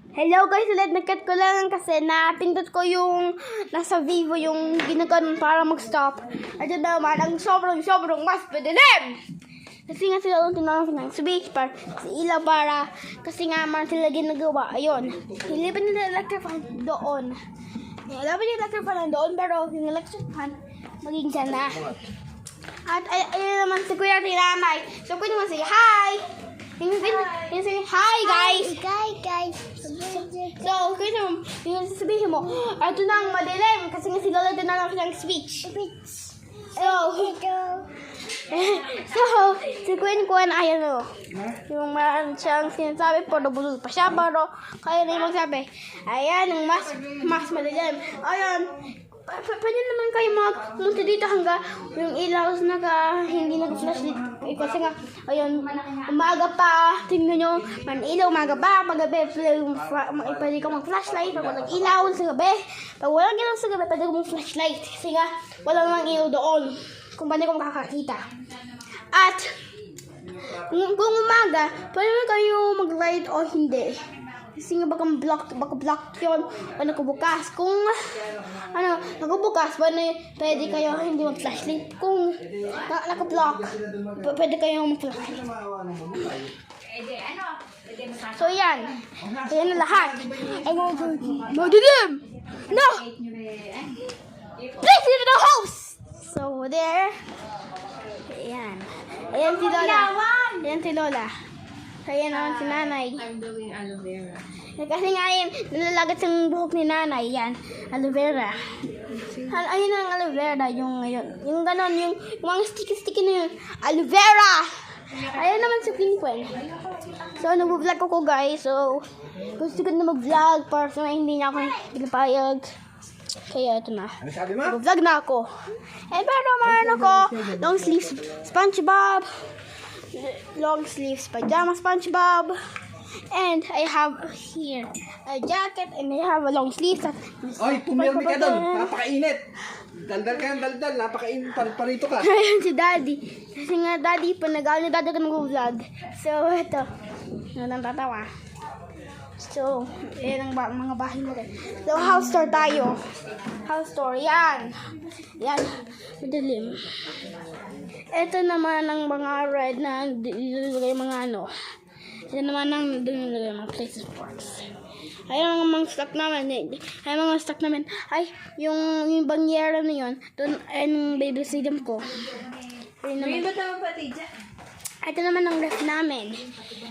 Hello guys, ulit nag-cut ko lang kasi napindot ko yung nasa Vivo yung ginaganon para mag-stop. At yun naman, ang sobrang mas padilim! Kasi nga sila yung tinanong ng switch para kasi ilaw para kasi nga man sila ginagawa. Ayun, nilipan nila electric fan doon. Nilipan nila electric fan doon pero yung electric fan maging dyan na. At ayun naman si Kuya Tinamay. So pwede mo say hi! Yung say hi guys! Hi guys! So, yung sabihin mo, ito na ang madilim kasi nga si Lola tinanong ng switch. So, si Queen ayan o. Yung mayroon siyang sinasabi, pero bulol pa siya, pero kaya na yung magsabi. Ayan, yung mas madilim. Ayan, pwede naman kayo pumunta dito hanggang yung ilaw hindi nag-flash dito. Kasi nga, ayun, umaga pa, tingnan nyo, manilaw, umaga pa, pag-gabi, pwede ka mag-flashlight, pag walang ilaw sa gabi, pag walang ilaw sa gabi, pwede ka mag-flashlight. Kasi nga, wala namang ilaw doon, kung paano ka makakakita. At, kung umaga, pwede naman kayo mag-light o hindi. Kasi nga baka block yun o nakabukas. Kung nakabukas, pwede kayo hindi mag-flashlight. Kung naka-block, pwede kayo mag-flashlight. So yan. Yan na lahat. Madilim! No! Please leave the house! So there. Ayan. Ayan si Lola. Ayan si Lola. Ayan naman si Nanay. I'm doing aloe vera. Kasi nga yun, nalalagat yung buhok ni Nanay. Yan, aloe vera. Ayun ang aloe vera, yung ganon, yung mga sticky na yun. Aloe vera! Ayun naman si Queen. So, nag-vlog ako guys. So, gusto ko na mag-vlog para sa hindi niya ako pinapayag. Kaya ito na. Ano sabi mo? Mag-vlog na ako. Pero meron ako long sleeves SpongeBob. Long sleeves pajama SpongeBob, and I have here a jacket and I have a long sleeves. Oy, pumirmi ka doon. Napakainit. Daldal ka ng daldal. Napakainit. Parito ka. Ayan si Daddy. Kasi nga Daddy, panagawa ni Daddy ko nag-vlog. So, ito. Nang tatawa. So, ayan ang mga bahay natin. So, house tour tayo. House tour. Yan. Yan. Madilim. Ito naman ang mga red na ilulagay mga ano. Ito naman ang ilulagay mga places of works. Ayan ang mga stock namin. Ayan ang mga stock namin. Ay, yung bangyera na yun. Doon, ayan yung baby stadium ko. Ayan naman. Ito naman ang ref namin.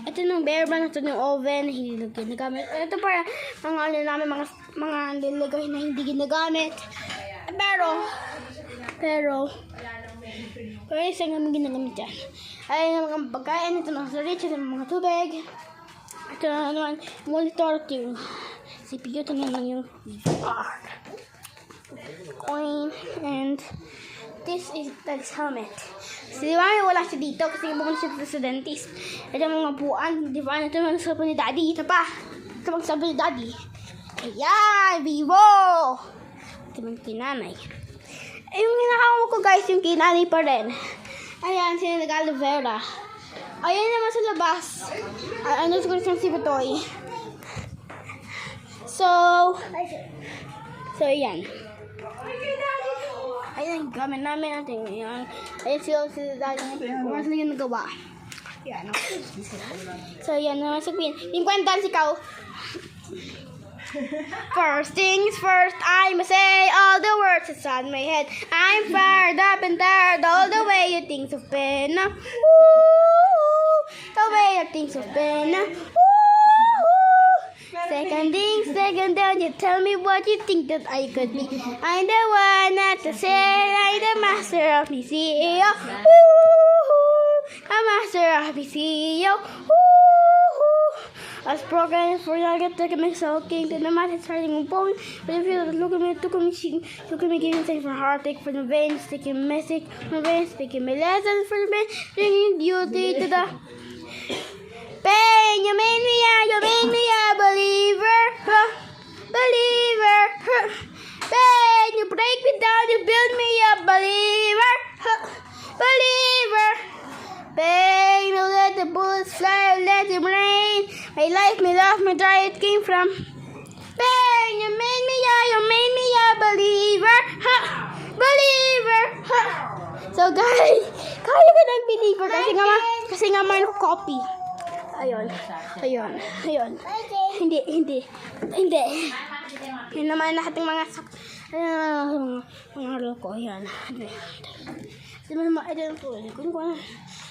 Ito yung bear brand, ito yung oven, hindi ginagamit. Ito para mga ano namin, mga nilagay na hindi ginagamit. Pero isa namin ginagamit yan. Ay, mga pagkain, ito ng storage, ito ng mga tubig. Ito naman, monitor, ito yung CPU, ito naman yung coin, and this is Daddy's helmet. Si Mami wala siya dito kasi pumunta siya sa dentist. Ito mga buwan, di ba? Ito mga sabi ni Daddy. Ito pa. Ito mga sabi ni Daddy. Ayan, Vivo! Ito mga kinanay. Yung kinakawa ko guys, yung kinanay pa rin. Ayan, sila nag-aloe vera. Ayan naman sa labas. Ano siguro siyang si Batoy. So, ayan. Ayan, gamit namin natin. Ayan. Ayan sila Daddy. Kung ano sila yung nagawa. Ayan. So, ayan naman si Queen. Yung kwentan si Kao. First things first, I must say all the words that's on my head. I'm fired up and tired all the way you think of been. The way you think of been. Second down, you tell me what you think that I could be. I'm the one not to say, I'm the master of me CEO. A master of me CEO. I was programmed for you, I get to make soaking to the mat, it's hurting my bone. But if you look at me, giving things for heartache for the veins, taking message from the veins, speaking my lessons for the veins, bringing beauty to the pain. You made me a believer, believer. Pain, you break me down, you build me a believer, believer. Pain, you let the bullets fly, let them rain. My life, my love, where it came from. Ben, you made me a believer. Ha! Believer. Ha! So guys, kaya ko ng believer kasi nga mayroon ko copy. Ayun. Hindi. Yun naman nating mga mga loko. Ayan.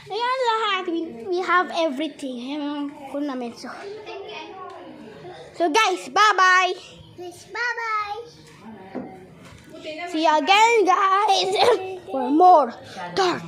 Ayan lahat. We have everything. Ayan kung namin. So guys, bye-bye. Bye-bye. See you again, guys, for more dark